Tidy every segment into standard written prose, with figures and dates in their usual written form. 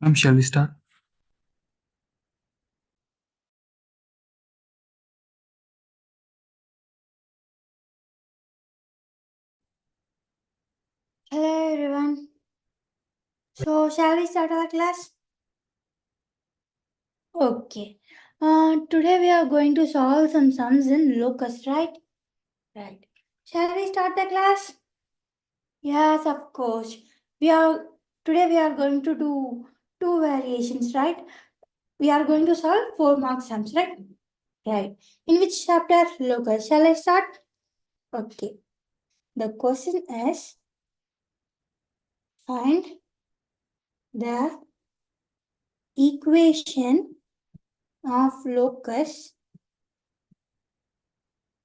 Shall we start? Hello everyone. So shall we start our class? Okay. Today we are going to solve some sums in locus, right? Right. Shall we start the class? Yes, of course. Today we are going to do two variations, right? We are going to solve 4 mark sums, right? Right. In which chapter? Locus. Shall I start? Okay. The question is find the equation of locus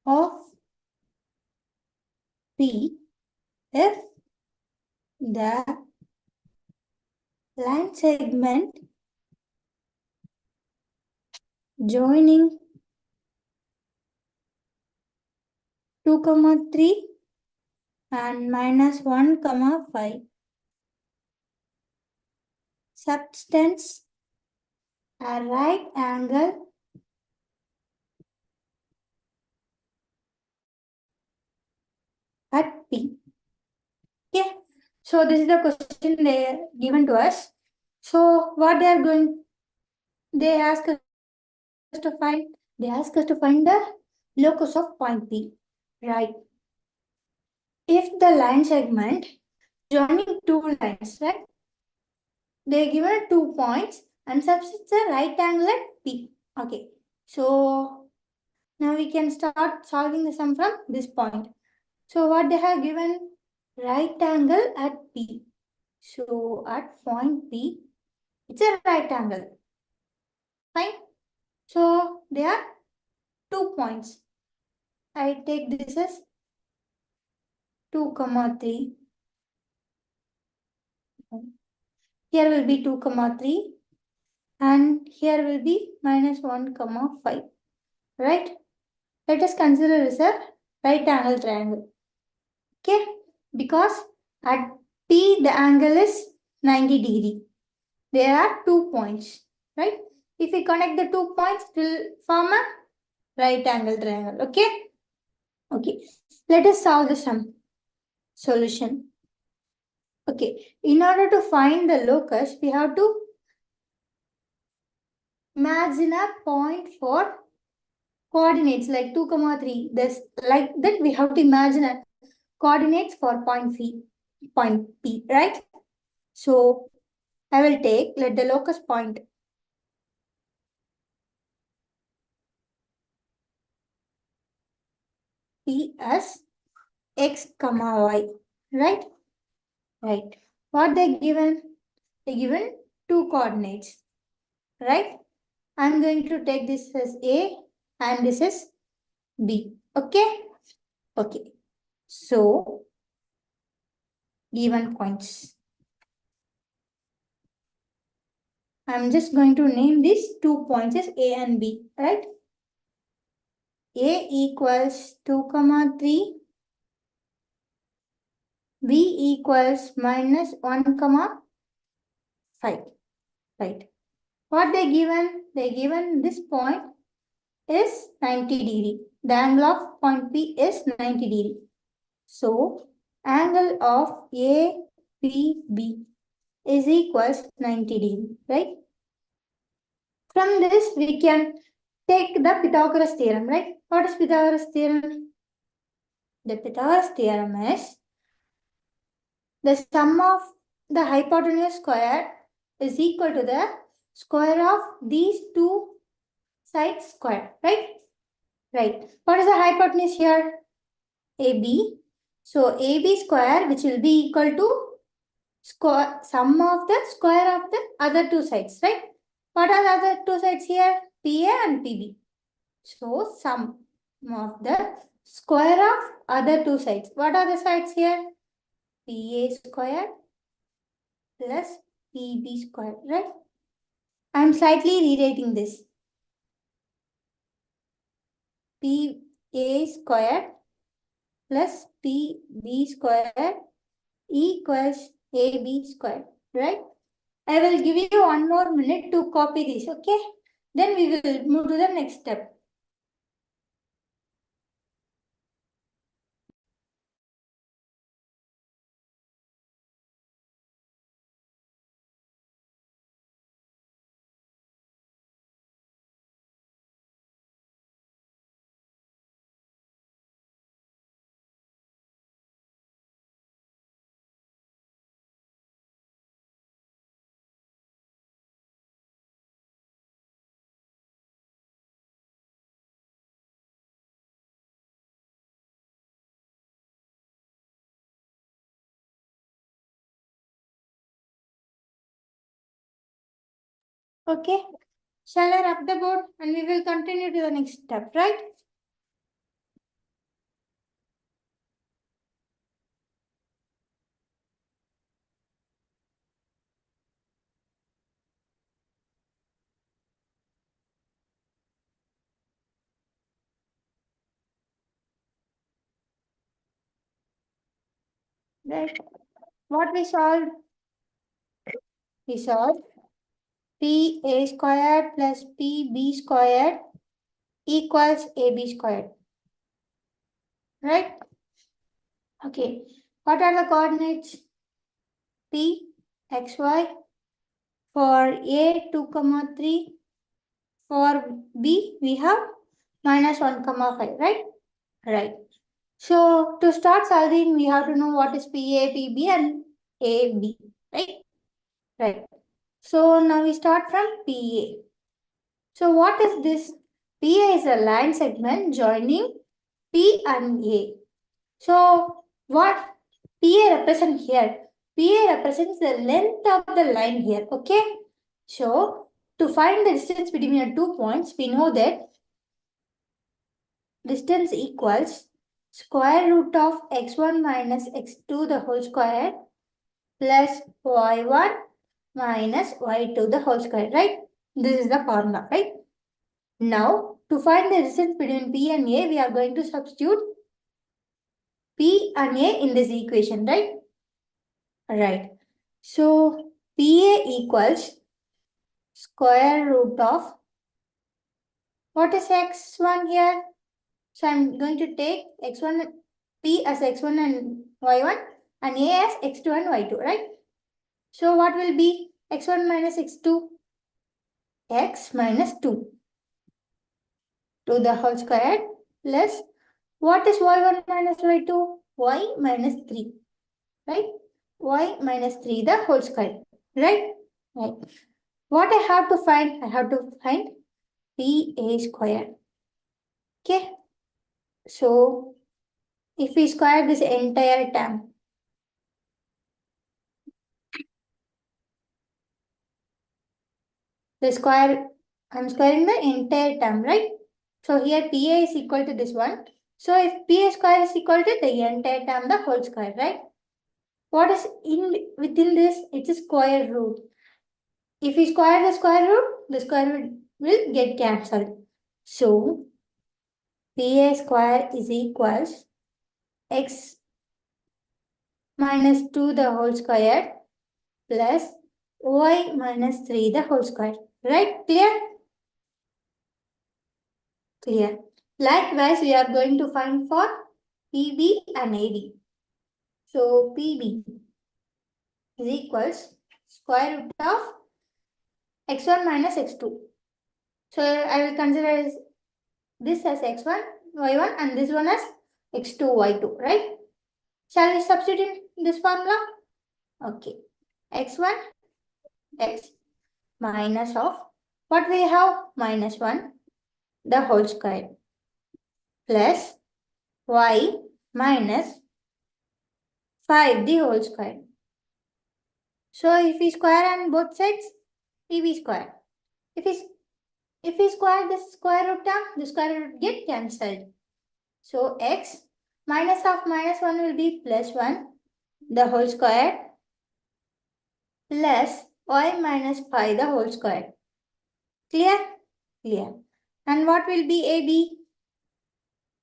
of P if the line segment joining 2, 3 and -1, 5 subtends a right angle at P. Okay, so this is the question they are given to us. So what they ask us to find, the locus of point P, right? If the line segment joining two lines, right? They are given 2 points and substitute a right angle at P. Okay, so now we can start solving the sum from this point. So what they have given? Right angle at P. So at point P, it's a right angle. Fine. So there are 2 points. I take this as 2, 3. Here will be 2, 3 and here will be -1, 5. Right? Let us consider this a right angle triangle. Okay? Because at P the angle is 90 degree. There are 2 points. Right? If we connect the 2 points, it will form a right angle triangle. Okay? Okay. Let us solve the solution. Okay. In order to find the locus, we have to imagine a point for coordinates like 2, 3. This, like that, we have to imagine a coordinates for point P, right? So I will let the locus point P as x, y, right? Right. What they given? They given 2 coordinates, right? I'm going to take this as A and this is B. Okay? Okay. So, given points. I'm just going to name these 2 points as A and B, right? A equals 2, 3. B equals -1, 5. Right. What they given? They given this point is 90 degree. The angle of point P is 90 degree. So, angle of APB is equals 90 degree, right? From this, we can take the Pythagoras theorem, right? What is Pythagoras theorem? The Pythagoras theorem is the sum of the hypotenuse square is equal to the square of these two sides square, right? Right. What is the hypotenuse here? AB. So AB square, which will be equal to sum of the square of the other two sides, right? What are the other two sides here? PA and PB. So sum of the square of other two sides. What are the sides here? PA square plus PB square, right? I am slightly rewriting this. PA square plus PB square equals AB square, right? I will give you 1 more minute to copy this, okay? Then we will move to the next step. Okay? Shall I wrap the board and we will continue to the next step, right? Right. What we solved? We solved PA squared plus PB squared equals AB squared. Right? Okay. What are the coordinates? P, X, Y. For A, 2, 3. For B, we have minus 1, 5. Right? Right. So, to start solving, we have to know what is PA, PB and AB. Right? Right. So, now we start from PA. So, what is this? PA is a line segment joining P and A. So, what PA represents here? PA represents the length of the line here, okay? So, to find the distance between the 2 points, we know that distance equals square root of x1 minus x2 the whole square plus y1 minus y2 the whole square, right? This is the formula, right? Now, to find the distance between P and A, we are going to substitute P and A in this equation, right? Right. So, PA equals square root of, what is x1 here? So, I'm going to take x1, P as x1 and y1 and A as x2 and y2, right? So, what will be x1 minus x2? X minus 2 to the whole square plus what is y1 minus y2? Y minus 3, right? Y minus 3 the whole square, right? Right. What I have to find? I have to find PA square. Okay. So, if we square this entire term, the square, I'm squaring the entire term, right? So, here PA is equal to this one. So, if PA square is equal to the entire term, the whole square, right? What is in within this? It's a square root. If we square the square root will get cancelled. So, PA square is equals x minus 2 the whole square plus y minus 3 the whole square. Right? Clear? Clear. Likewise, we are going to find for PB and AB. So, PB is equals square root of x1 minus x2. So, I will consider this as x1, y1 and this one as x2, y2, right? Shall we substitute in this formula? Okay. x1, x minus of what we have? Minus 1, the whole square plus y minus 5 the whole square. So if we square on both sides, PB square. If we square this square root term, the square root get cancelled. So x minus of minus 1 will be plus 1, the whole square plus y minus 5 the whole square. Clear? Clear. And what will be AB?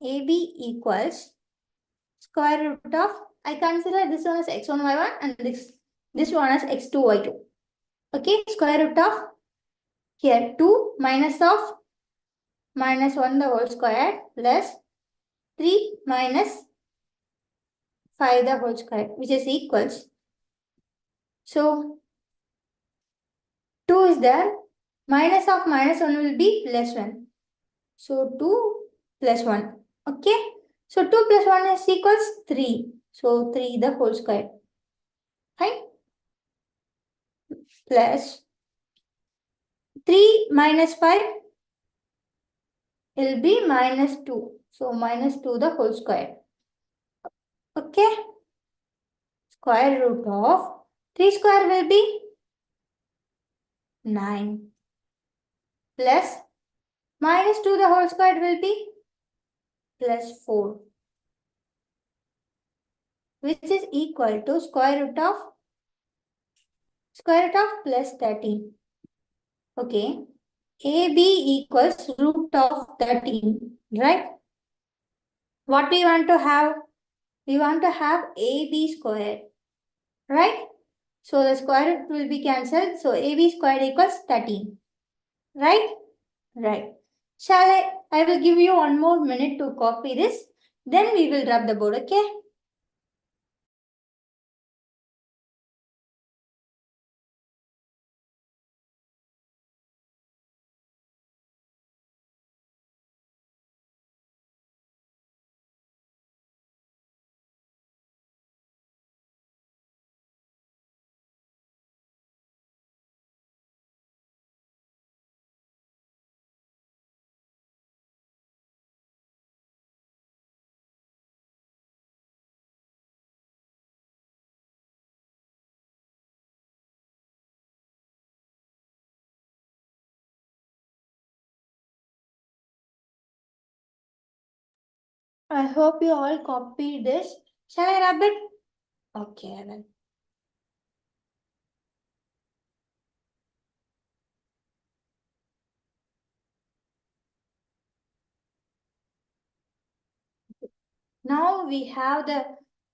AB equals square root of, I consider this one as x1, y1 and this one as x2, y2. Okay, square root of here 2 minus of minus 1 the whole square plus 3 minus 5 the whole square, which is equals. So 2 is there, minus of minus 1 will be plus 1. So 2 plus 1. Okay. So 2 plus 1 is equals 3. So 3 the whole square. Fine. Plus 3 minus 5 will be minus 2. So minus 2 the whole square. Okay. Square root of 3 square will be 9. Plus minus 2 the whole square will be plus 4. Which is equal to square root of plus 13. Okay. AB equals root of 13, right? What we want to have? We want to have AB square, right? So the square root will be cancelled. So AB square equals 13, right? Right. Shall I will give you one more minute to copy this. Then we will rub the board, okay? I hope you all copied this. Shall I rub it? Okay, I will. Now we have the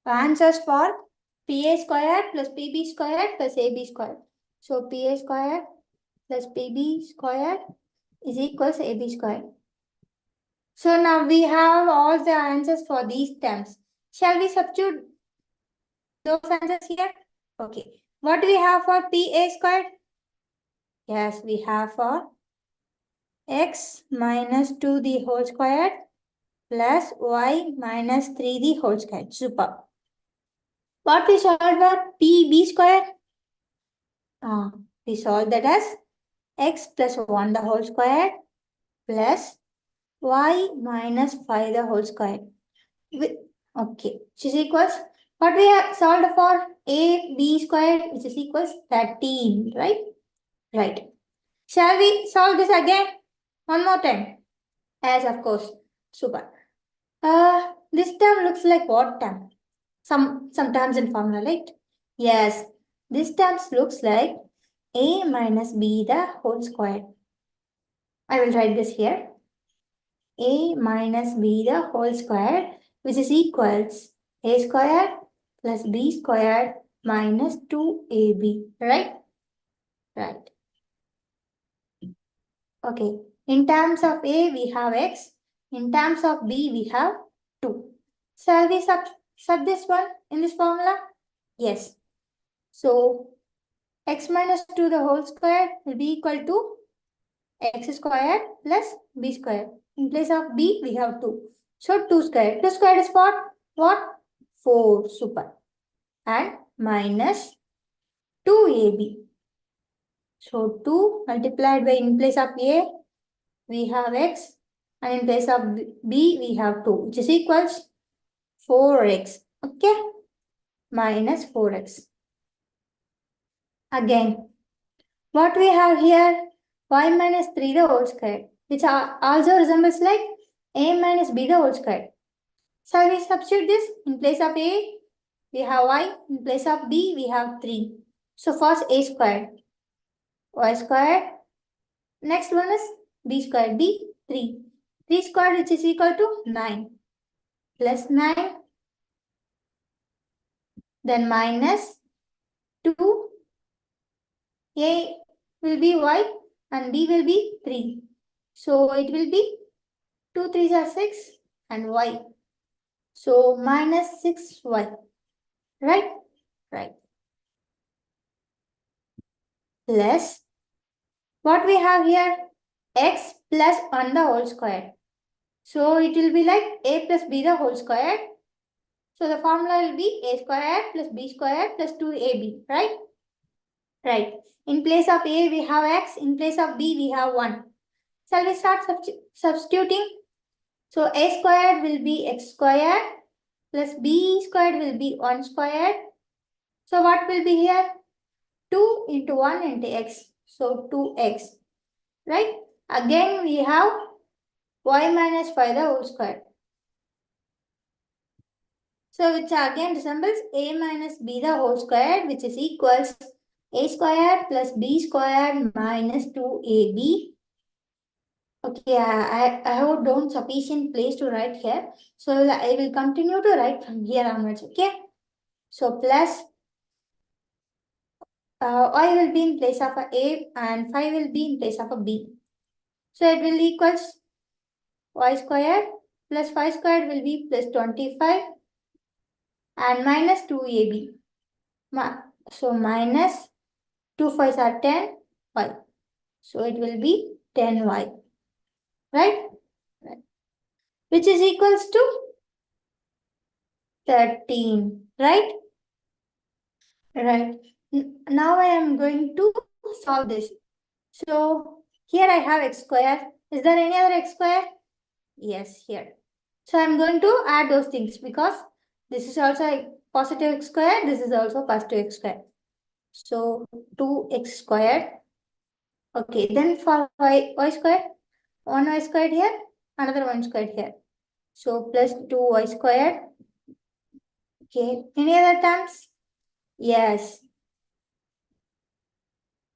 answers for PA squared plus PB squared plus AB squared. So PA squared plus PB squared is equals AB squared. So now we have all the answers for these terms. Shall we substitute those answers here? Okay. What do we have for PA squared? Yes, we have for x minus 2 the whole squared plus y minus 3 the whole squared. Super. What we solved for PB squared? We solve that as x plus 1 the whole square plus y minus 5 the whole square. Okay, which is equals what we have solved for a b square, which is equals 13, right? Right. Shall we solve this again? One more time. As of course. Super. This term looks like what term? Some terms in formula, right? Yes. This term looks like a minus b the whole square. I will write this here. A minus b the whole square, which is equals a squared plus b squared minus 2ab, right? Right. Okay. In terms of a, we have x. In terms of b, we have 2. Shall we sub this one in this formula? Yes. So, x minus 2 the whole square will be equal to x squared plus b squared. In place of b, we have 2. So 2 squared. 2 squared is what? What? 4. Super. And minus 2ab. So 2 multiplied by, in place of a, we have x. And in place of b, we have 2. Which is equals 4x. Okay? Minus 4x. Again, what we have here? Y minus 3 the whole square. Which also resembles like a minus b the whole square. Shall we substitute this? In place of a, we have y. In place of b, we have 3. So first a squared, y squared. Next one is b squared, b 3. 3 squared, which is equal to 9. Plus 9. Then minus 2 A will be y and B will be 3. So it will be 2 3s are 6 and y. So minus 6y. Right? Right. Plus what we have here? X plus 1 the whole square. So it will be like a plus b the whole square. So the formula will be a square plus b square plus 2ab. Right? Right. In place of a we have x. In place of b we have 1. Shall we start substituting? So a squared will be x squared plus b squared will be 1 squared. So what will be here? 2 into 1 into x. So 2x. Right? Again we have y minus 5 the whole square. So which again resembles a minus b the whole square, which is equals a squared plus b squared minus 2ab. Okay, I don't sufficient place to write here. So I will continue to write from here onwards. Okay. So plus y will be in place of a and 5 will be in place of a b. So it will equals y squared plus 5 squared will be plus 25 and minus 2ab. So minus 2 5s are 10 y. So it will be 10y. Right? Right. Which is equals to 13. Right? Right. Now I am going to solve this. So here I have x square. Is there any other x square? Yes, here. So I am going to add those things because this is also a positive x square. This is also positive x square. So 2x squared. Okay, then for y squared, 1y squared here, another 1 squared here. So plus 2y squared. Okay, any other terms? Yes.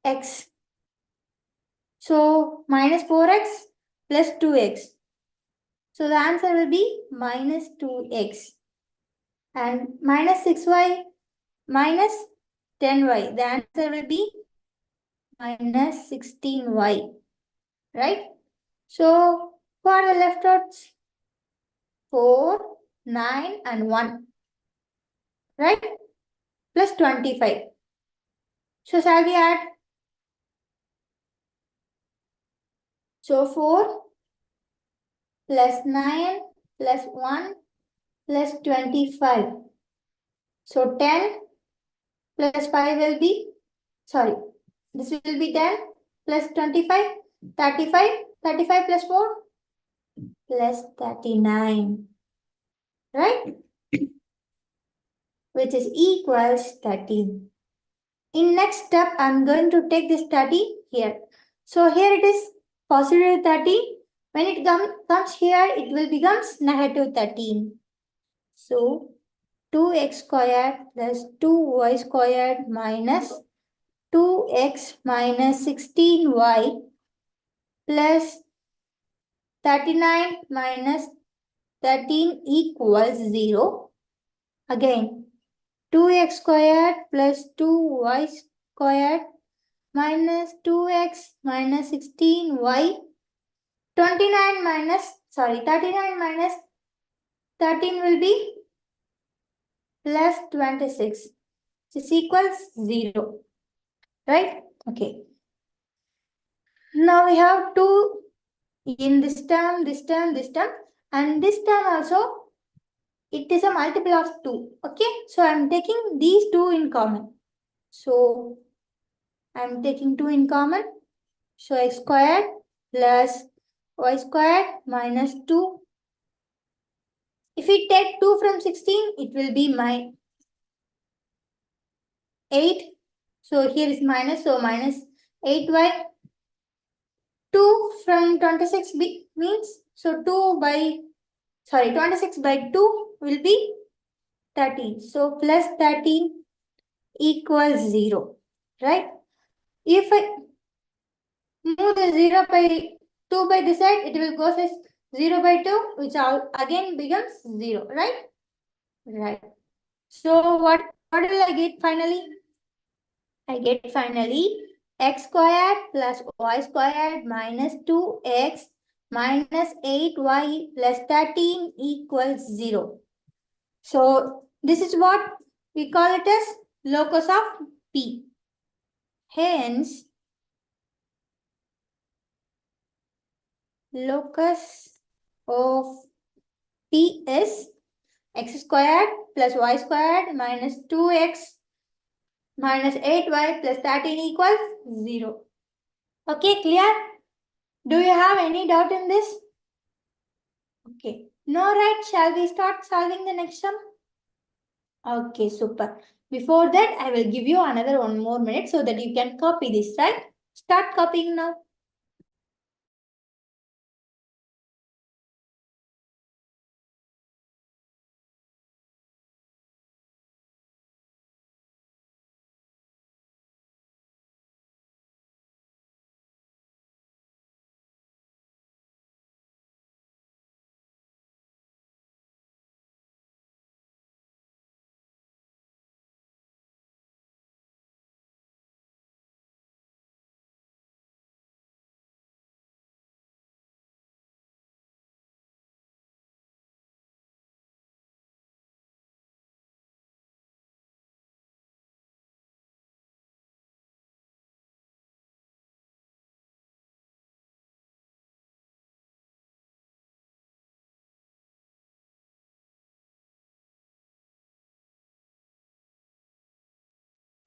X. So minus 4x plus 2x. So the answer will be minus 2x. And minus 6y minus 10y. The answer will be minus 16y. Right? So what are the left outs? 4, 9 and 1. Right? Plus 25. So shall we add? So 4 plus 9 plus 1 plus 25. So 10 plus 5 will be, sorry, this will be 10 plus 25, 35, 35 plus 4 plus 39. Right? Which is equals 13. In next step, I'm going to take this 30 here. So here it is positive 30. When it comes here, it will becomes negative 13. So 2x squared plus 2y squared minus 2x minus 16y plus 39 minus 13 equals 0. Again, 2x squared plus 2y squared minus 2x minus 16y. 39 minus 13 will be plus 26. This equals 0. Right? Okay. Now we have 2 in this term, this term, this term. And this term also, it is a multiple of 2. Okay. So I am taking these 2 in common. So I am taking 2 in common. So x squared plus y squared minus 2. If we take 2 from 16, it will be my 8. So here is minus, so minus 8y. 2 from 26 means, so 26 by 2 will be 13. So plus 13 equals 0. Right? If I move the 0 by 2 by this side, it will go as 0 by 2, which again becomes 0. Right? Right. So what will I get finally? I get finally x squared plus y squared minus 2x minus 8y plus 13 equals 0. So this is what we call it as locus of P. Hence, locus of P is x squared plus y squared minus 2x minus 8y plus 13 equals 0. Okay, clear? Do you have any doubt in this? Okay. No, right? Shall we start solving the next sum? Okay, super. Before that, I will give you another 1 more minute so that you can copy this, right? Start copying now.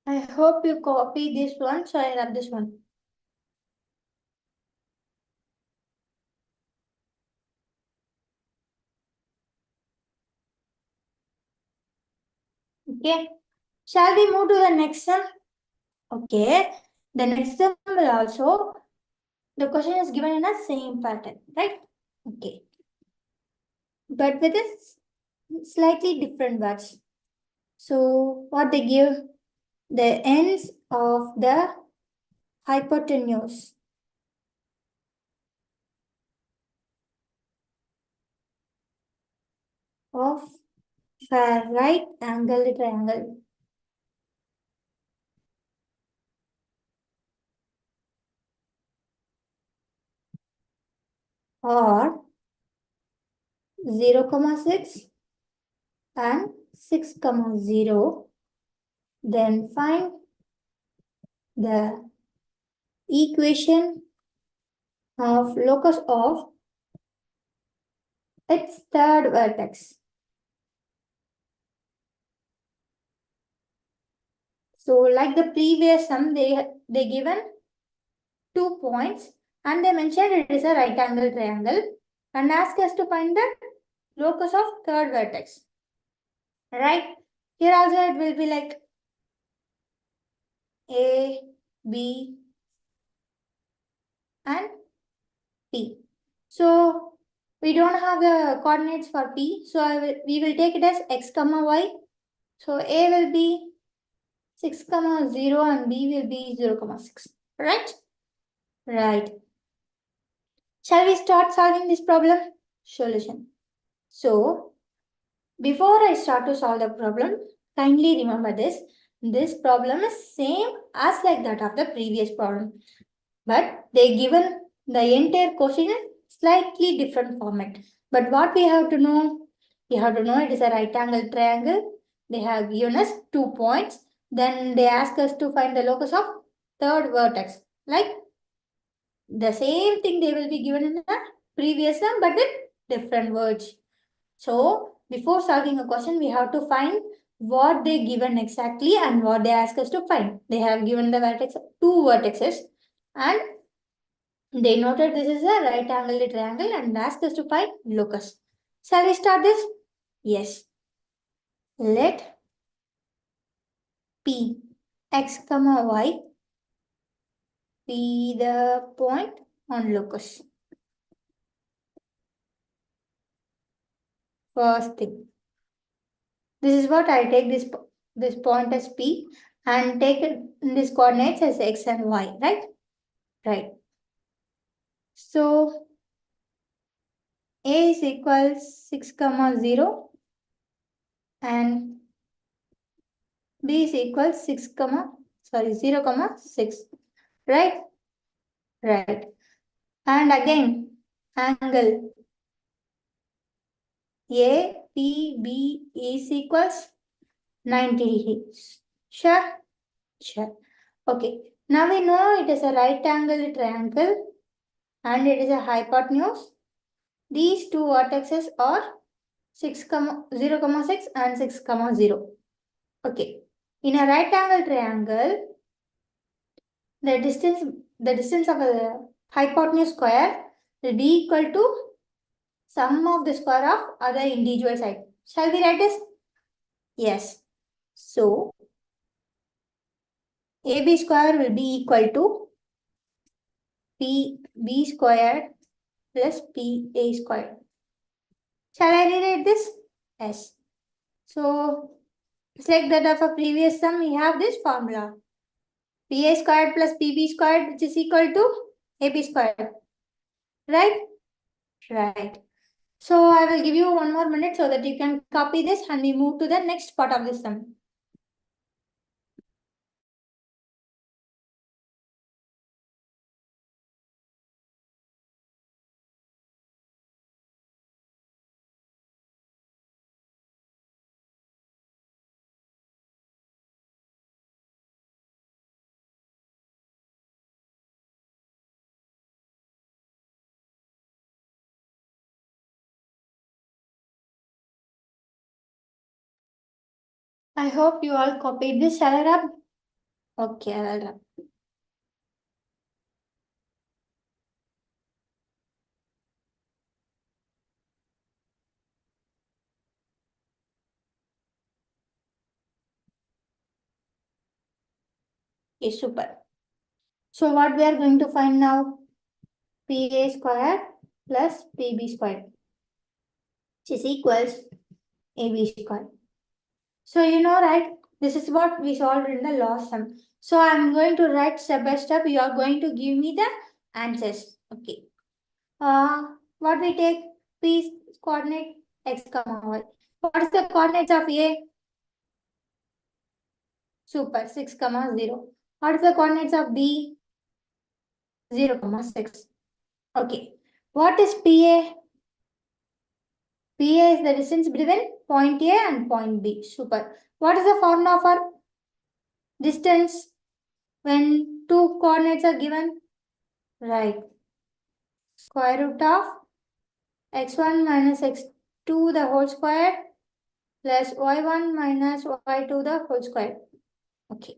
I hope you copy this one, so I rub this one. Okay. Shall we move to the next sum? Okay. The next sum will also, the question is given in a same pattern, right? Okay. But with a slightly different words. So what they give, the ends of the hypotenuse of a right angled triangle are 0, 6 and 6, 0. Then find the equation of locus of its third vertex. So like the previous sum, they given 2 points and they mentioned it is a right angle triangle and ask us to find the locus of third vertex. Right? Here also it will be like A, B and P. So we don't have the coordinates for P. So we will take it as x comma y. So A will be 6, 0 and B will be 0, 6. Right? Right. Shall we start solving this problem? Solution. So before I start to solve the problem, kindly remember this. This problem is same as like that of the previous problem. But they given the entire question in slightly different format. But what we have to know? We have to know it is a right angle triangle. They have given us 2 points. Then they ask us to find the locus of third vertex. Like the same thing they will be given in the previous one but with different words. So before solving a question, we have to find what they given exactly and what they ask us to find. They have given the vertex, 2 vertices and they noted this is a right angle triangle and asked us to find locus. Shall we start this? Yes. Let P x comma y be the point on locus. First thing. This is what I take this point as P and take it this coordinates as x and y, right? Right. So A is equals 6, 0 and B is equals 0, 6. right? Right. And again, angle APB is equals 90 degrees. Sure? Sure. Okay. Now we know it is a right angle triangle and it is a hypotenuse. These two vertices are 0, 6 and 6, 0. Okay. In a right angle triangle, the distance of a hypotenuse square will be equal to sum of the square of other individual sides. Shall we write this? Yes. So, AB square will be equal to PB squared plus PA squared. Shall I rewrite this? Yes. So, it's like that of a previous sum, we have this formula. PA squared plus PB squared, which is equal to AB squared. Right? Right. So, I will give you 1 more minute so that you can copy this and we move to the next part of the sum. I hope you all copied this. Shall I rub? Okay, I will rub. Okay, super. So what we are going to find now? PA square plus PB square, which is equals AB square. So you know, right? This is what we solved in the last sum. So I'm going to write step by step. You are going to give me the answers. Okay. What we take? P coordinate x comma y. What is the coordinates of A? Super, 6, 0. What is the coordinates of B? 0, 6. Okay. What is PA? PA is the distance between point A and point B. Super. What is the formula for distance when two coordinates are given? Right. Square root of x1 minus x2 the whole square plus y1 minus y2 the whole square. Okay.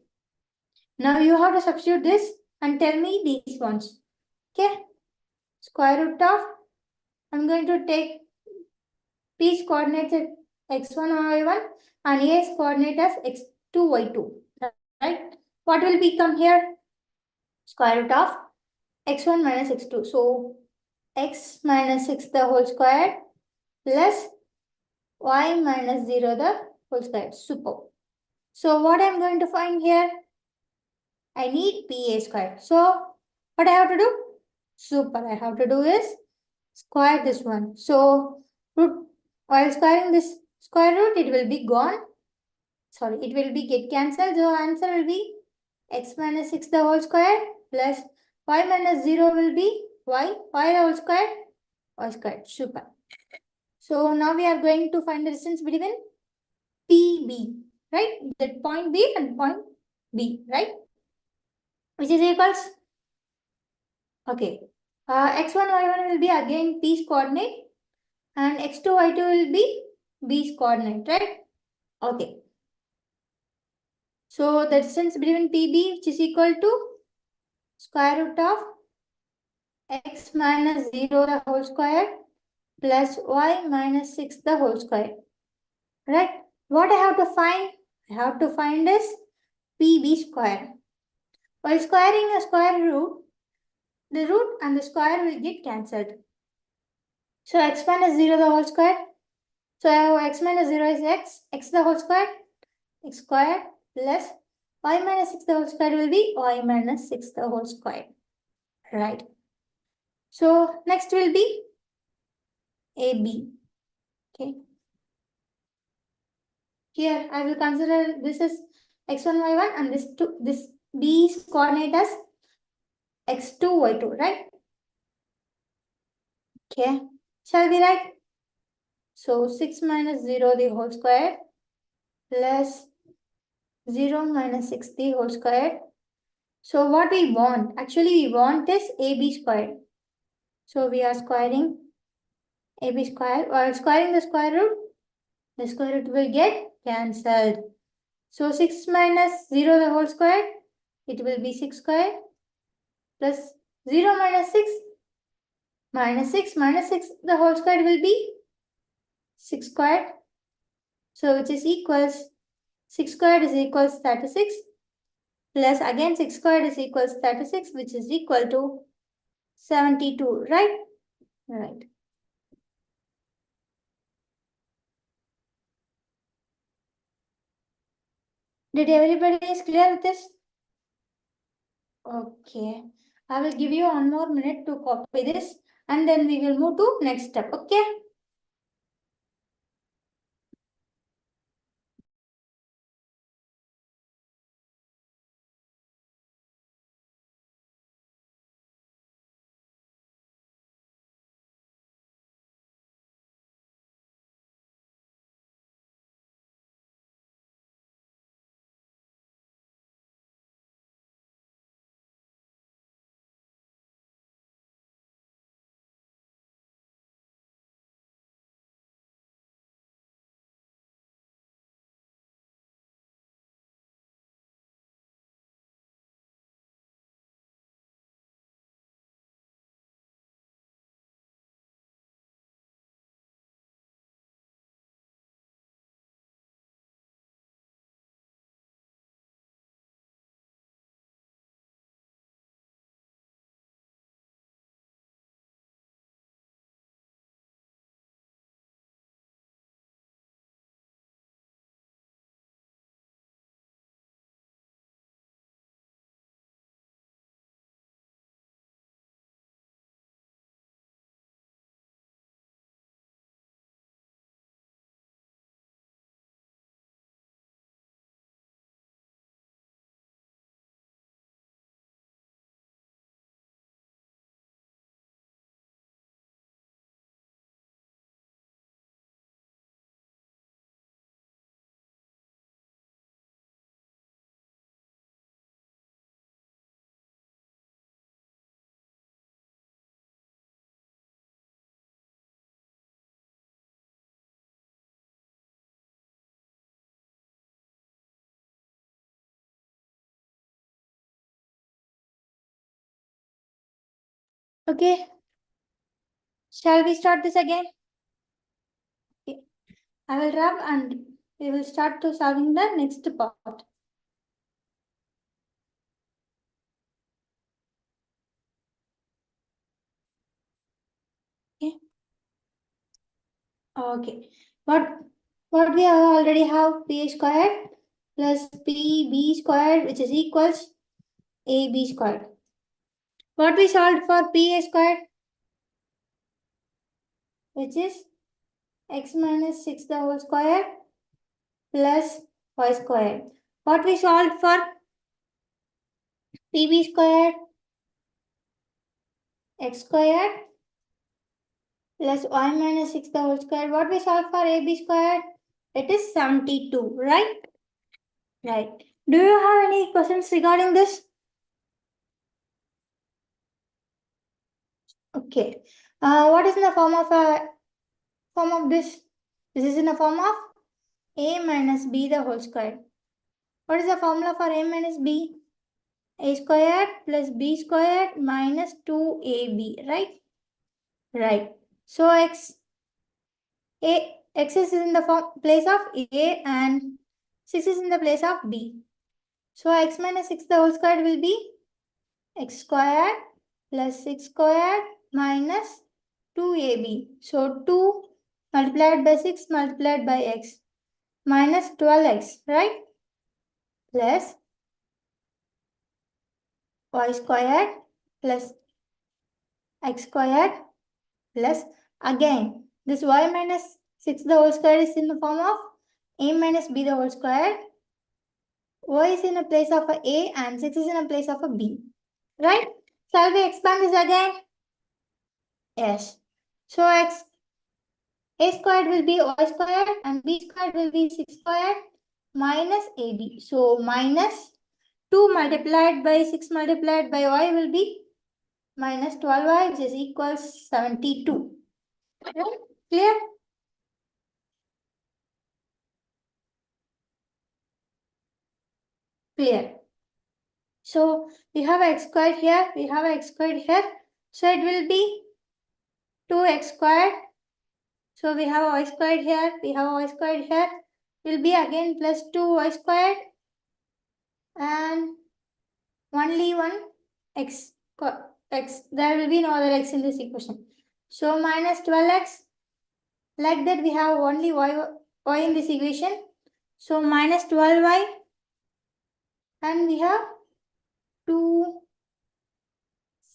Now you have to substitute this and tell me these ones. Okay. Square root of, I'm going to take P's coordinates at x1 y1 and A's coordinate as x2 y2. Right? What will become here? Square root of x1 minus x2. So x minus 6 the whole square plus y minus 0 the whole square. Super. So what I'm going to find here? I need PA square. So what I have to do? Super. I have to do is square this one. So root, while squaring this square root, it will be gone. Sorry, it will be get cancelled. So answer will be x minus 6 the whole square plus y minus 0 will be y the whole square, y squared. Super. So now we are going to find the distance between PB, right? That point B and point B, right? Which is equals, okay. X1, Y1 will be again P's coordinate and X2, Y2 will be B's coordinate, right? Okay. So the distance between PB, which is equal to square root of x minus 0 the whole square plus y minus 6 the whole square. Right? What I have to find? I have to find is PB square. While squaring a square root, the root and the square will get cancelled. So x minus 0 the whole square. So x minus 0 is x the whole square, x square plus y minus 6 the whole square will be y minus 6 the whole square. Right. So next will be AB. Okay. Here I will consider this is x1, y1 and this B's coordinate as x2, y2, right? Okay. Shall we write? So 6 minus 0 the whole square plus 0 minus 6 the whole square. So what we want? Actually we want is ab squared. So we are squaring ab square. While squaring the square root will get cancelled. So 6 minus 0 the whole square, it will be 6 square plus 0 minus 6 minus 6 the whole square will be 6 squared. So which is equals 6 squared is equals 36 plus again 6 squared is equals 36 which is equal to 72, right? Right. Did everybody is clear with this? Okay. I will give you 1 more minute to copy this and then we will move to next step. Okay. Okay. Shall we start this again? Okay. I will rub and we will start to solving the next part. Okay. Okay. What we have already have p squared plus pb squared which is equals ab squared. What we solved for p squared which is x minus 6 the whole square plus y squared. What we solved for pb squared x squared plus y minus 6 the whole square. What we solved for ab squared? It is 72, right? Right. Do you have any questions regarding this? Okay. What is in the form of this? This is in the form of a minus b the whole square. What is the formula for a minus b? A squared plus b squared minus 2ab, right? Right. So x is in the place of a and 6 is in the place of b. So x minus 6 the whole square will be x squared plus 6 squared minus 2ab. So 2 multiplied by 6 multiplied by x minus 12x, right? Plus y squared plus x squared plus again this y minus 6 the whole square is in the form of a minus b the whole square. Y is in a place of a and 6 is in a place of a b, right? Shall we expand this again? Yes. So a squared will be y squared and b squared will be 6 squared minus ab. So minus 2 multiplied by 6 multiplied by y will be minus 12y, which is equals 72. Okay? Clear? Clear. So we have x squared here, we have x squared here. So it will be 2x squared. So we have y squared here, we have y squared here. Will be again plus 2y squared and only one x. There will be no other x in this equation. So minus 12x. Like that we have only y in this equation. So minus 12y and we have 2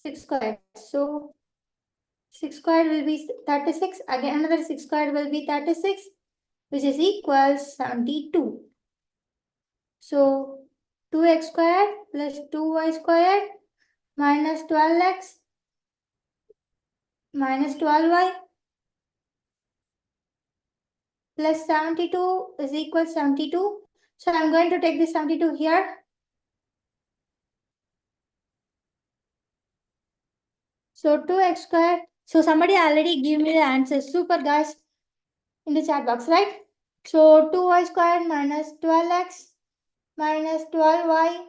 6 squared. So 6 squared will be 36. Again another 6 squared will be 36, which is equals 72. So 2x squared plus 2y squared minus 12x minus 12y plus 72 is equal 72. So I'm going to take this 72 here. So 2x squared. So somebody already gave me the answer. Super guys in the chat box, right? So 2y squared minus 12x minus 12y.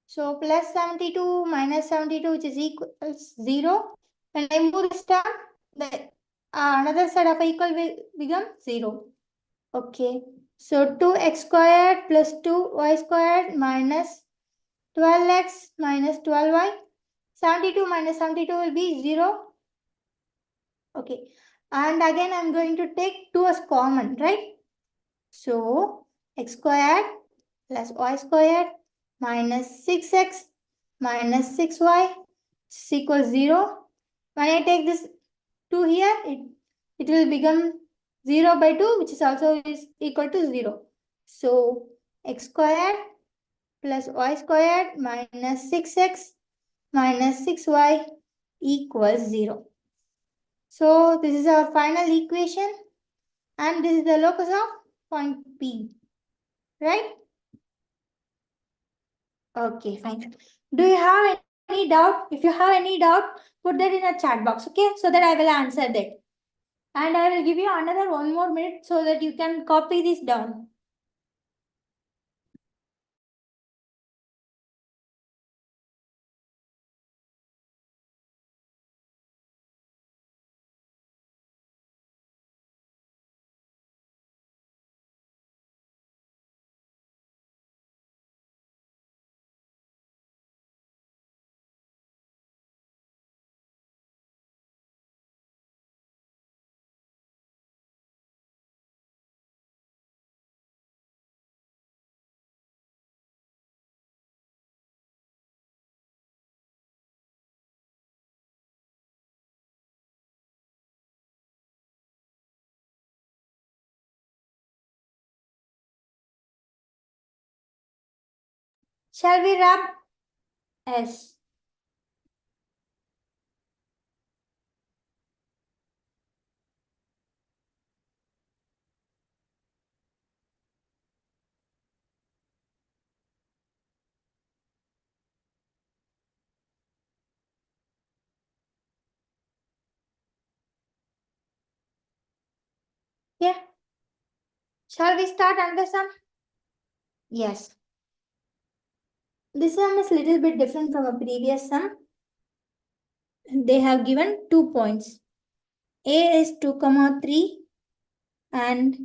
So plus 72 minus 72, which is equals 0. When I move this term, the another side of equal will become 0. Okay. So 2x squared plus 2y squared minus 12x minus 12y. 72 minus 72 will be 0. Okay. And again, I'm going to take 2 as common, right? So x squared plus y squared minus 6x minus 6y is equals 0. When I take this 2 here, it will become 0 by 2, which is also is equal to 0. So x squared plus y squared minus 6x minus 6y equals 0. So this is our final equation and this is the locus of point P, right? Okay, fine. Do you have any doubt? If you have any doubt, put that in a chat box, okay? So that I will answer that. And I will give you another 1 more minute so that you can copy this down. Shall we wrap? Yes. Yeah. Shall we start another sum? Yes. This sum is little bit different from a previous sum. They have given 2 points. A is 2, 3 and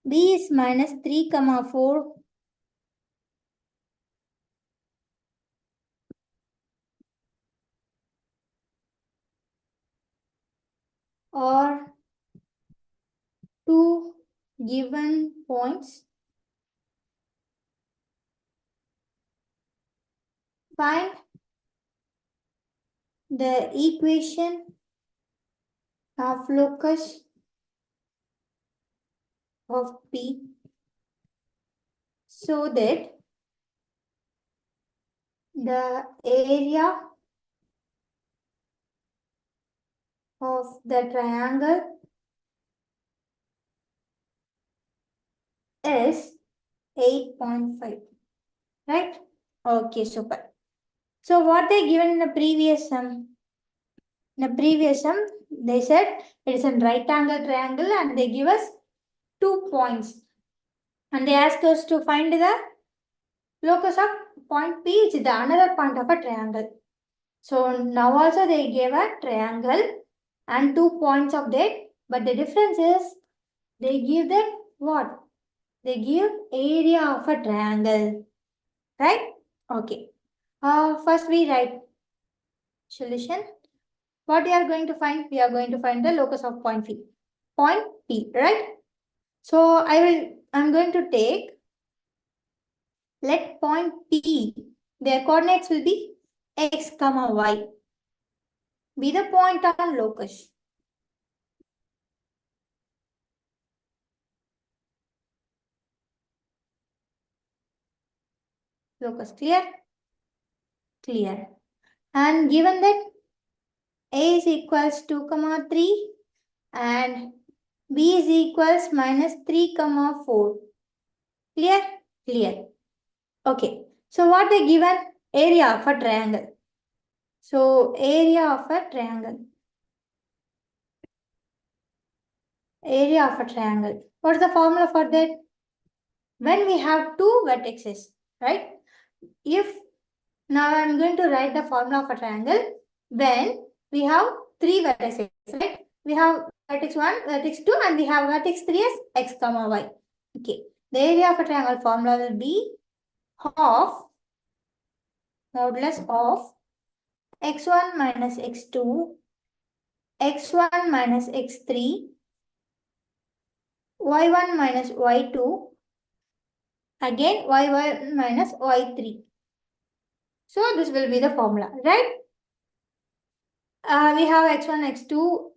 B is minus 3, 4 or 2 given points. Find the equation of locus of P so that the area of the triangle is 8.5. Right? Okay, super. So what they given in the previous sum? In the previous sum, they said it is a right angle triangle and they give us 2 points. And they ask us to find the locus of point P, which is the another point of a triangle. So now also they gave a triangle and 2 points of that. But the difference is they give that what? They give area of a triangle. Right? Okay. First we write solution. What we are going to find? We are going to find the locus of point P. Point P, right? So I'm going to take, let point P, their coordinates will be x comma y, be the point on locus. Locus clear? Clear. And given that a is equals 2 comma 3 and b is equals minus 3 comma 4. Clear? Clear. Okay. So what they given? Area of a triangle. So area of a triangle. Area of a triangle. What is the formula for that? When we have two vertices, right? If now I'm going to write the formula of a triangle when we have three vertices, right? We have vertex 1, vertex 2 and we have vertex 3 as x comma y. Okay. The area of a triangle formula will be half modulus of x1 minus x2, x1 minus x3, y1 minus y2, again y1 minus y3. So this will be the formula, right? We have x1, x2,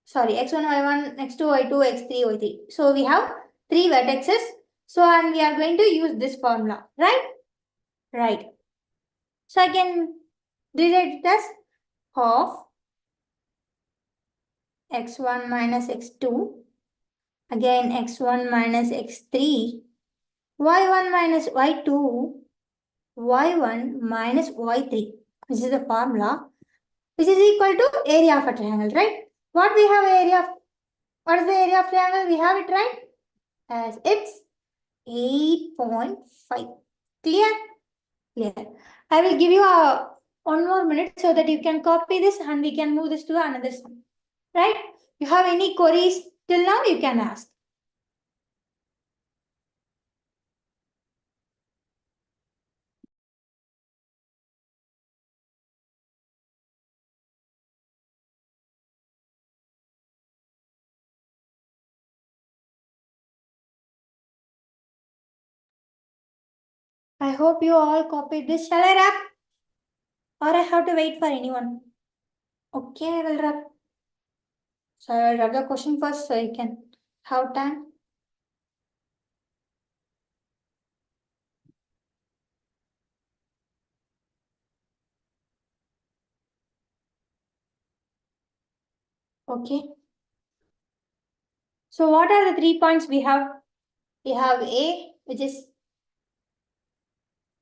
sorry, x1, y1, x2, y2, x3, y3. So we have three vertices. So and we are going to use this formula, right? Right. So I can rewrite it as half x1 minus x2, again x1 minus x3, y1 minus y2, y1 minus y3. This is the formula, which is equal to area of a triangle, right? What we have area of, what is the area of triangle? We have it, right? As it's 8.5. Clear? Clear. I will give you one more minute so that you can copy this and we can move this to another sum. Right? You have any queries till now, you can ask. I hope you all copied this. Shall I wrap? Or I have to wait for anyone? Okay, I will wrap. So I will wrap the question first so you can have time. Okay. So what are the 3 points we have? We have A, which is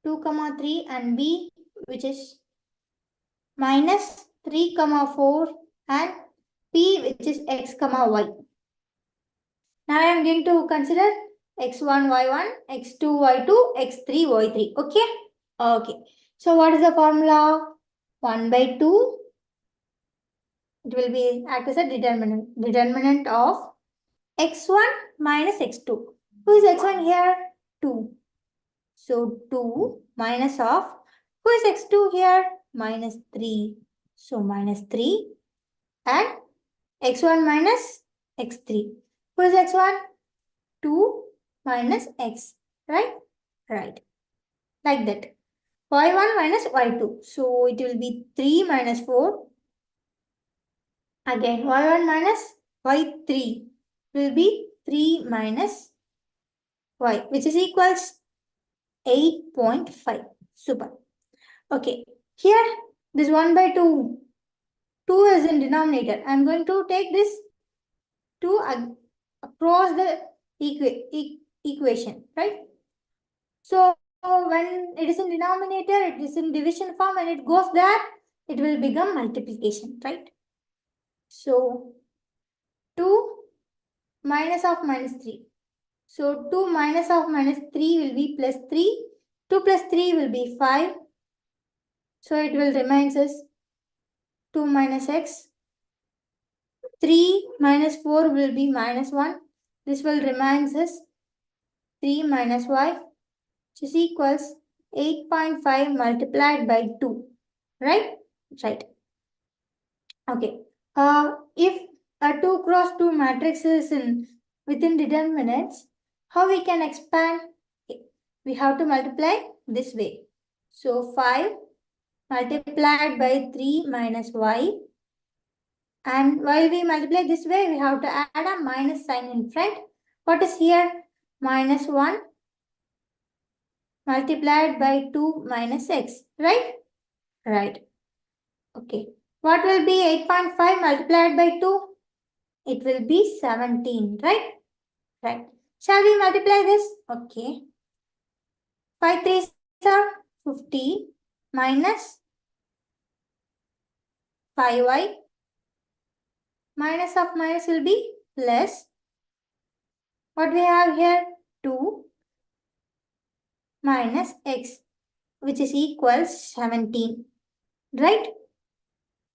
2 comma 3 and B, which is minus 3 comma 4 and P, which is x comma y. Now I am going to consider x1 y1, x2 y2, x3 y3. Okay? Okay. So what is the formula? 1 by 2. It will be act as a determinant. Determinant of x1 minus x2. Who is x1 here? 2. So 2 minus of, who is x2 here? Minus 3. So minus 3 and x1 minus x3. Who is x1? 2 minus x. Right? Right. Like that. y1 minus y2. So it will be 3 minus 4. Again, y1 minus y3 will be 3 minus y, which is equals 8.5. Super. Okay. Here, this 1 by 2. 2 is in denominator. I am going to take this 2 across the equation, right? So when it is in denominator, it is in division form, and it goes there, it will become multiplication, right? So 2 minus of minus 3. So 2 minus of minus 3 will be plus 3. 2 plus 3 will be 5. So it will remain as 2 minus x. 3 minus 4 will be minus 1. This will remain as 3 minus y, which is equals 8.5 multiplied by 2. Right? Right. Okay. If a 2 cross 2 matrix is within determinants, how we can expand? We have to multiply this way. So 5 multiplied by 3 minus y. And while we multiply this way, we have to add a minus sign in front. What is here? Minus 1 multiplied by 2 minus x. Right? Right. Okay. What will be 8.5 multiplied by 2? It will be 17, right? Right. Shall we multiply this? Okay. 5 3s are 50 minus 5y. Minus of minus will be plus. What we have here? 2 minus x, which is equals 17. Right?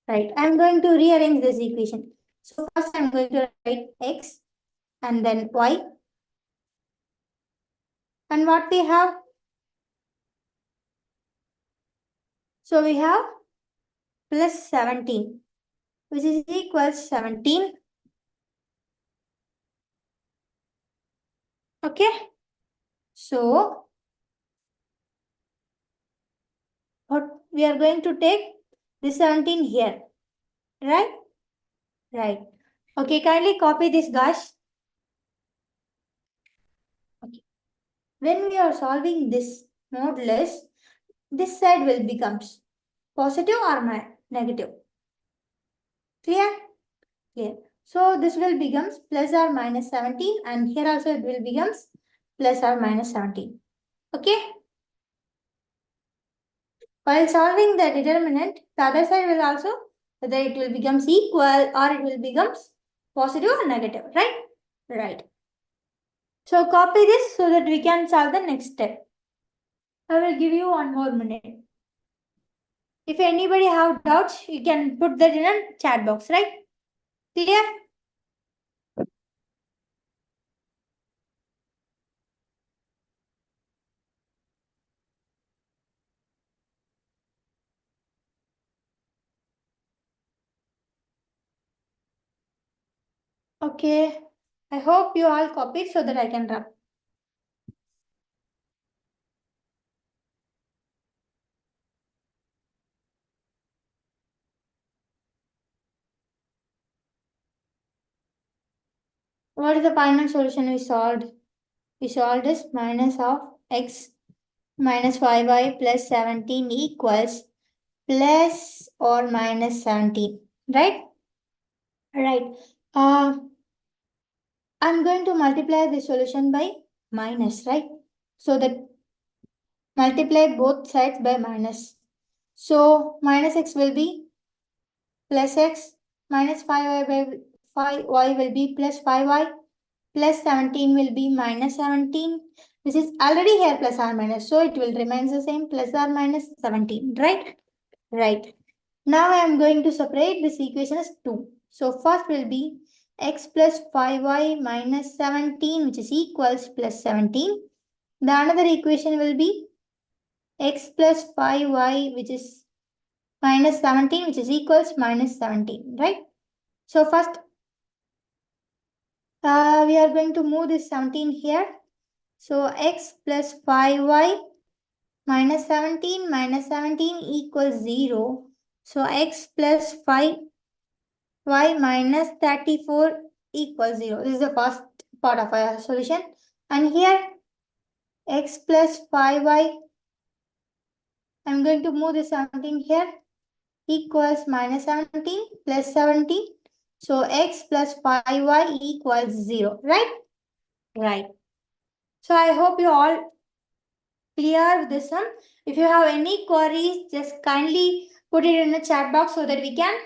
Right. I am going to rearrange this equation. So first I am going to write x and then y. And what we have? So we have plus 17, which is equals 17. Okay. So what we are going to take this 17 here. Right? Right. Okay, kindly copy this, guys. Okay. When we are solving this modulus, this side will becomes positive or negative. Clear? Clear. So this will becomes plus or minus 17, and here also it will becomes plus or minus 17. Okay? While solving the determinant, the other side will also, whether it will becomes equal or it will becomes positive or negative, right? Right. So copy this so that we can solve the next step. I will give you 1 more minute. If anybody have doubts, you can put that in a chat box, right? Clear? Okay. I hope you all copied so that I can run. What is the final solution we solved? We solved this minus of x minus 5y plus 17 equals plus or minus 17, right? Right. I'm going to multiply the solution by minus, right? So that multiply both sides by minus. So minus x will be plus x minus 5y by 5y will be plus 5y plus 17 will be minus 17. This is already here plus or minus. So it will remain the same plus or minus 17, right? Right. Now I am going to separate this equation as 2. So first will be x plus 5y minus 17, which is equals plus 17. The another equation will be x plus 5y, which is minus 17, which is equals minus 17, right? So first, we are going to move this 17 here. So x plus 5y minus 17 equals 0. So x plus 5y minus 34 equals 0. This is the first part of our solution. And here x plus 5y, I'm going to move this 17 here, equals minus 17 plus 17. So x plus 5y equals 0, right? Right. So I hope you all clear with this sum. If you have any queries, just kindly put it in the chat box so that we can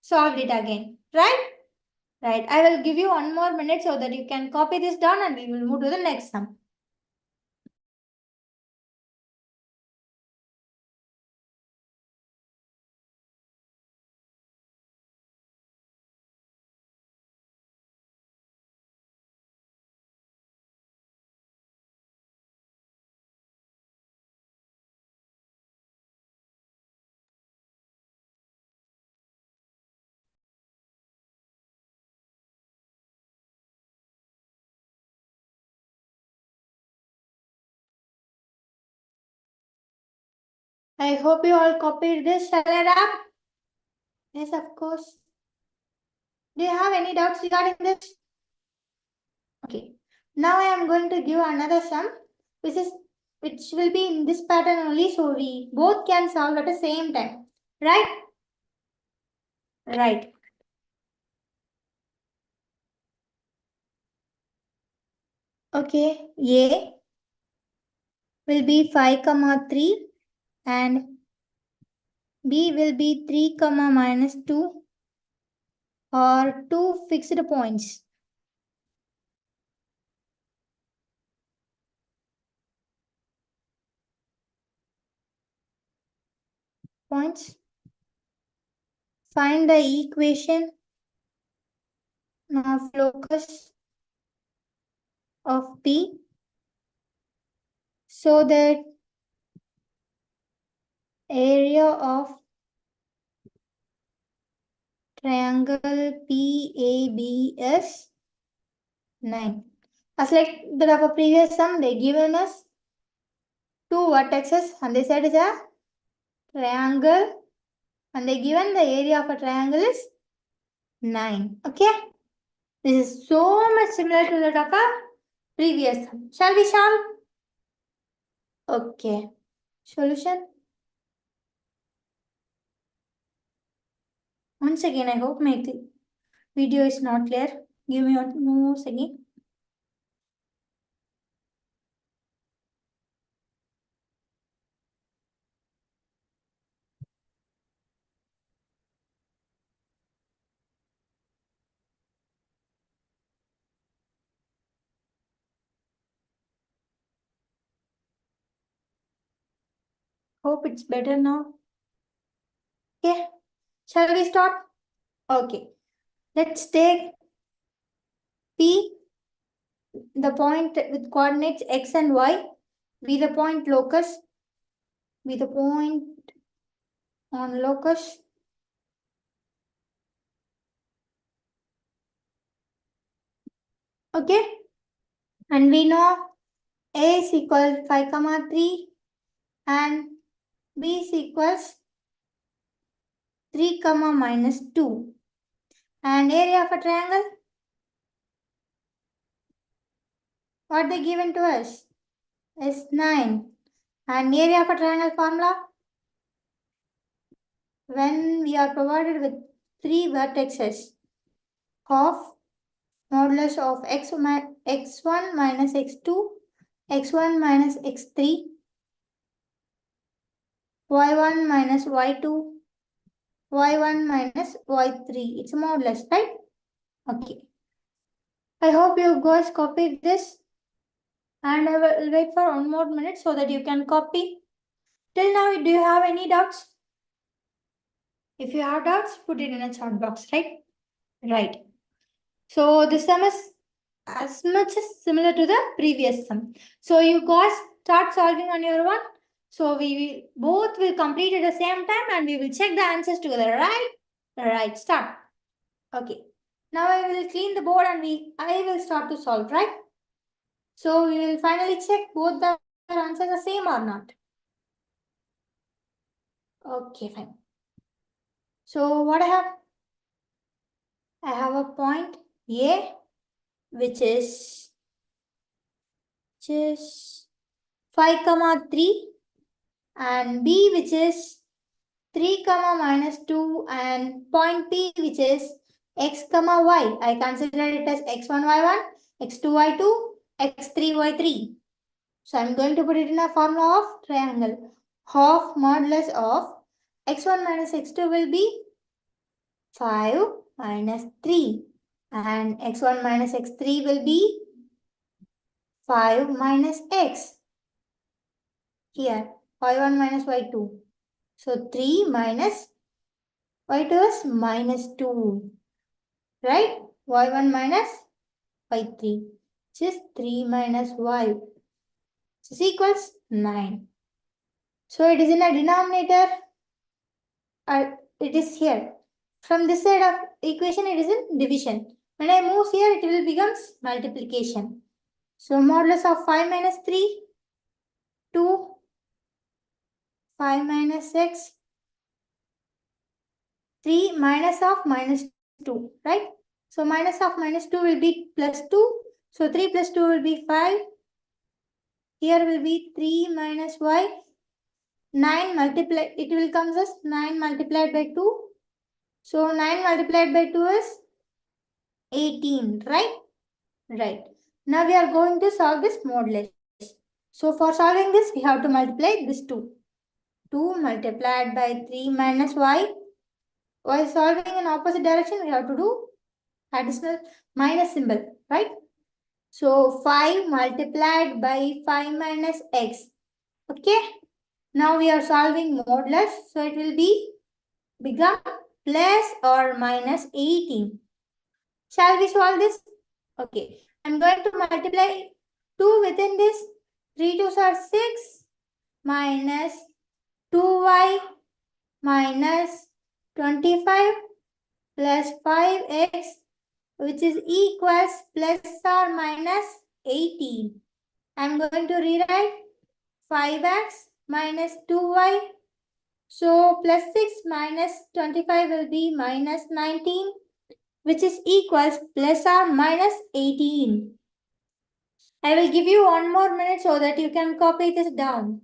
solve it again. Right? Right. I will give you 1 more minute so that you can copy this down and we will move to the next sum. I hope you all copied this. Shall I wrap? Yes, of course. Do you have any doubts regarding this? Okay. Now I am going to give another sum, which will be in this pattern only, so we both can solve at the same time. Right? Right. Okay. A will be 5 comma 3 and B will be 3 comma minus 2 or two fixed points. Points. Find the equation of locus of P so that area of triangle PAB is 9. As like the of a previous sum, they given us two vertices and they said it's a triangle and they given the area of a triangle is 9. Okay? This is so much similar to that of a previous sum. Shall we solve? Okay. Solution. Once again, I hope my video is not clear. Give me 1 more second. Hope it's better now. Okay. Shall we start? Okay. Let's take P, the point with coordinates x and y, be the point locus, be the point on locus. Okay. And we know A is equal 5 comma 3 and B is equals 3 comma minus 2. And area of a triangle, what they given to us is 9. And area of a triangle formula, when we are provided with 3 vertices of modulus of x1 minus x2, x1 minus x3, y1 minus y2, y1 minus y3. It's a modulus, right? Okay. I hope you guys copied this. And I will wait for 1 more minute so that you can copy. Till now, do you have any doubts? If you have doubts, put it in a chat box, right? Right. So this sum is as much as similar to the previous sum. So you guys start solving on your own. So we both will complete at the same time and we will check the answers together, right? Right, start. Okay. Now I will clean the board and I will start to solve, right? So we will finally check both the answers are same or not. Okay, fine. So what I have a point A, which is just 5 comma 3 and B, which is 3 comma minus 2 and point P which is x comma y. I consider it as x1 y1, x2 y2, x3 y3. So I'm going to put it in a formula of triangle. Half modulus of x1 minus x2 will be 5 minus 3 and x1 minus x3 will be 5 minus x. Here y1 minus y2. So 3 minus y2 is minus 2. Right? y1 minus y3 which is 3 minus y. Which is equals 9. So it is in a denominator. It is here. From this side of equation, it is in division. When I move here, it will become multiplication. So modulus of 5 minus 3, 2, 5 minus x, 3 minus of minus 2, right? So minus of minus 2 will be plus 2. So 3 plus 2 will be 5. Here will be 3 minus y. 9 multiplied, it will come as 9 multiplied by 2. So 9 multiplied by 2 is 18, right? Right. Now we are going to solve this modulus. So for solving this, we have to multiply this 2. 2 multiplied by 3 minus y. While solving in opposite direction, we have to do additional minus symbol, right? So 5 multiplied by 5 minus x. Okay. Now we are solving modulus. So it will become plus or minus 18. Shall we solve this? Okay. I'm going to multiply 2 within this. 3 2s are 6 minus 2y minus 25 plus 5x which is equals plus or minus 18. I'm going to rewrite 5x minus 2y. So plus 6 minus 25 will be minus 19 which is equals plus or minus 18. I will give you 1 more minute so that you can copy this down.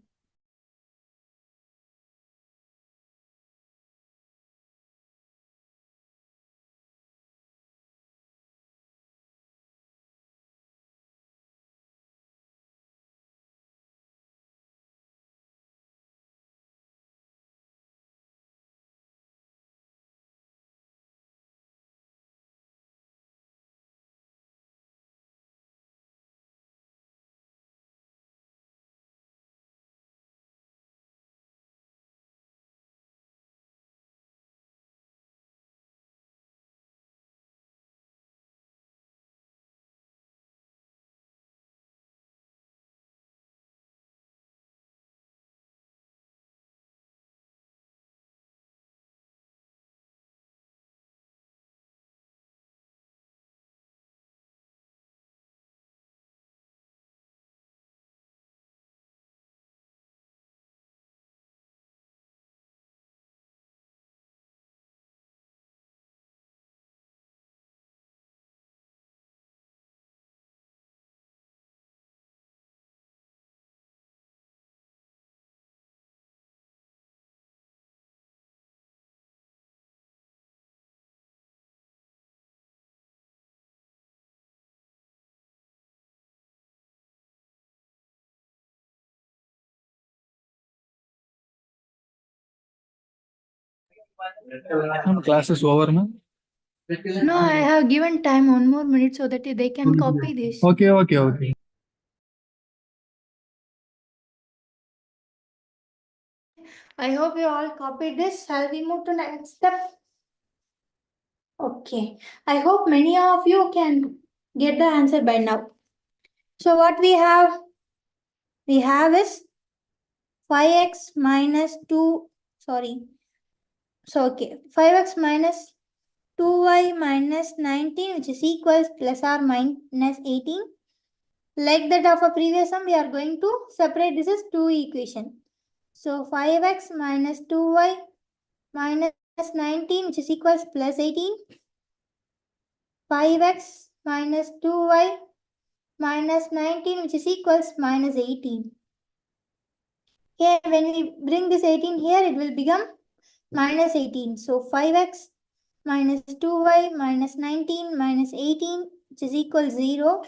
Class is over, na? No, I have given time 1 more minute so that they can copy this. Okay. I hope you all copied this. Shall we move to next step? Okay. I hope many of you can get the answer by now. So what we have is 5x minus 2, sorry. So okay, 5x minus 2y minus 19 which is equals plus or minus 18. Like that of a previous sum, we are going to separate this as two equation. So 5x minus 2y minus 19 which is equals plus 18. 5x minus 2y minus 19 which is equals minus 18. Here when we bring this 18 here, it will become minus 18. So 5x minus 2y minus 19 minus 18, which is equal 0.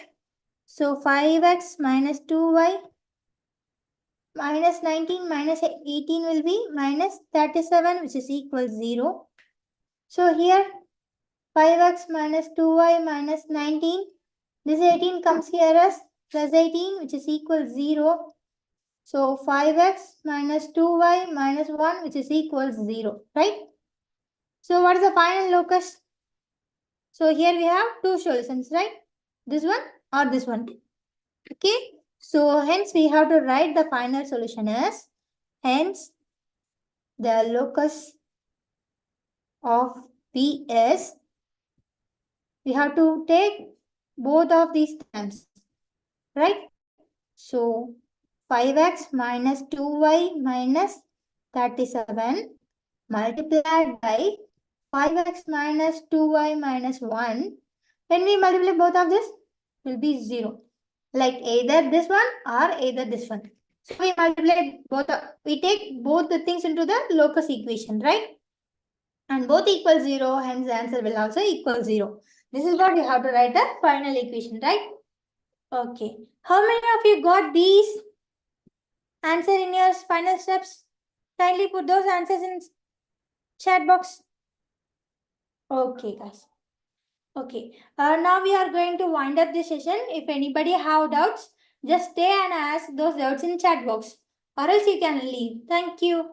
So 5x minus 2y minus 19 minus 18 will be minus 37, which is equal 0. So here 5x minus 2y minus 19. This 18 comes here as plus 18, which is equal 0. So 5x minus 2y minus 1, which is equal 0, right? So what is the final locus? So here we have two solutions, right? This one or this one. Okay. So hence we have to write the final solution as, hence the locus of P is, we have to take both of these terms, right? So 5x minus 2y minus 37 multiplied by 5x minus 2y minus 1. When we multiply both of this, will be 0. Like either this one or either this one. So we multiply both, we take both the things into the locus equation, right? And both equal 0, hence the answer will also equal 0. This is what you have to write the final equation, right? Okay. How many of you got these answer in your final steps? Kindly put those answers in chat box. Okay, guys. Okay. Now we are going to wind up this session. If anybody have doubts, just stay and ask those doubts in chat box, or else you can leave. Thank you.